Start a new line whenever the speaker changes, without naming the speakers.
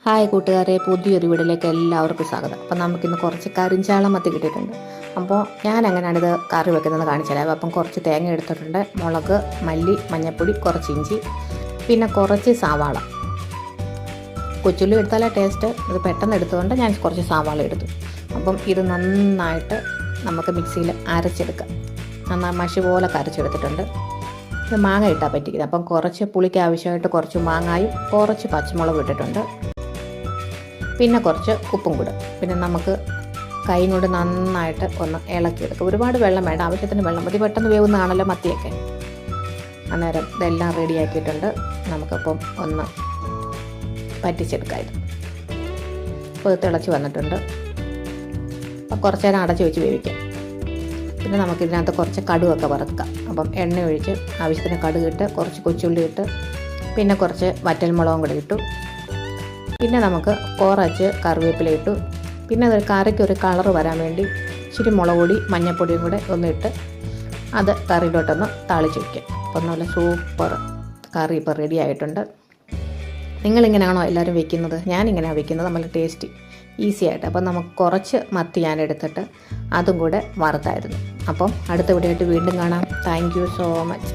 Hi കൂട്ടുകാരെ, പുതിയൊരു വീഡിയോയിലേക്ക് എല്ലാവർക്കും സ്വാഗതം. അപ്പം നമുക്കിന്ന് കുറച്ച് കരിഞ്ചാള മത്തി കിട്ടിയിട്ടുണ്ട്. അപ്പോൾ ഞാൻ എങ്ങനെയാണ് ഇത് കറി വെക്കുന്നത് കാണിച്ചുതരാം. അപ്പം കുറച്ച് തേങ്ങ എടുത്തിട്ടുണ്ട്, മുളക്, മല്ലി, മഞ്ഞൾപ്പൊടി, കുറച്ച് ഇഞ്ചി, പിന്നെ കുറച്ച് സവാള. കൊച്ചുള്ളി എടുത്താലേ ടേസ്റ്റ്, ഇത് പെട്ടെന്ന് എടുത്തുകൊണ്ട് ഞാൻ കുറച്ച് സവാള എടുത്തു. അപ്പം ഇത് നന്നായിട്ട് നമുക്ക് മിക്സിയിൽ അരച്ചെടുക്കാം. നന്നായി മഷി പോലെ അരച്ചെടുത്തിട്ടുണ്ട്. ഇത് മാങ്ങ ഇട്ടാൽ പറ്റിക്കുന്നത്. അപ്പം കുറച്ച് പുളിക്ക് ആവശ്യമായിട്ട് കുറച്ച് മാങ്ങായും കുറച്ച് പച്ചമുളകും ഇട്ടിട്ടുണ്ട്. പിന്നെ കുറച്ച് ഉപ്പും കൂടെ. പിന്നെ നമുക്ക് കൈ കൊണ്ട് നന്നായിട്ട് ഒന്ന് ഇളക്കിയെടുക്കുക. ഒരുപാട് വെള്ളം വേണ്ട, ആവശ്യത്തിന് വെള്ളം മതി, പെട്ടെന്ന് വേവുന്നതാണല്ലോ മത്തിയൊക്കെ. അന്നേരം ഇതെല്ലാം റെഡിയാക്കിയിട്ടുണ്ട്. നമുക്കപ്പം ഒന്ന് പറ്റിച്ചെടുക്കാം. അപ്പോൾ ഇത് തിളച്ച് വന്നിട്ടുണ്ട്. അപ്പം കുറച്ച് നേരം അടച്ച് വെച്ച് വേവിക്കാം. പിന്നെ നമുക്കിതിനകത്ത് കുറച്ച് കടുകൊക്കെ വറുക്കാം. അപ്പം എണ്ണ ഒഴിച്ച് ആവശ്യത്തിന് കടുക് ഇട്ട് കുറച്ച് കൊച്ചുള്ളി ഇട്ട് പിന്നെ കുറച്ച് വറ്റൽമുളകും കൂടെ ഇട്ടു. പിന്നെ നമുക്ക് കുറച്ച് കറിവേപ്പില ഇട്ടു. പിന്നെ അതൊരു കറിക്കൊരു കളറ് വരാൻ വേണ്ടി ഇച്ചിരി മുളക് പൊടി മഞ്ഞൾപ്പൊടിയും കൂടെ ഒന്നിട്ട് അത് കറിയിലോട്ടൊന്ന് താളിച്ച് വയ്ക്കാം. അപ്പം നല്ല സൂപ്പർ കറി ഇപ്പോൾ റെഡി ആയിട്ടുണ്ട്. നിങ്ങളിങ്ങനെയാണോ എല്ലാവരും വെക്കുന്നത്? ഞാനിങ്ങനെയാണ് വെക്കുന്നത്, നല്ല ടേസ്റ്റി ഈസി ആയിട്ട്. അപ്പം നമുക്ക് കുറച്ച് മത്തി ഞാൻ എടുത്തിട്ട് അതും കൂടെ വറുത്തായിരുന്നു. അപ്പം അടുത്ത വീഡിയോ ആയിട്ട് വീണ്ടും കാണാം. Thank you so much.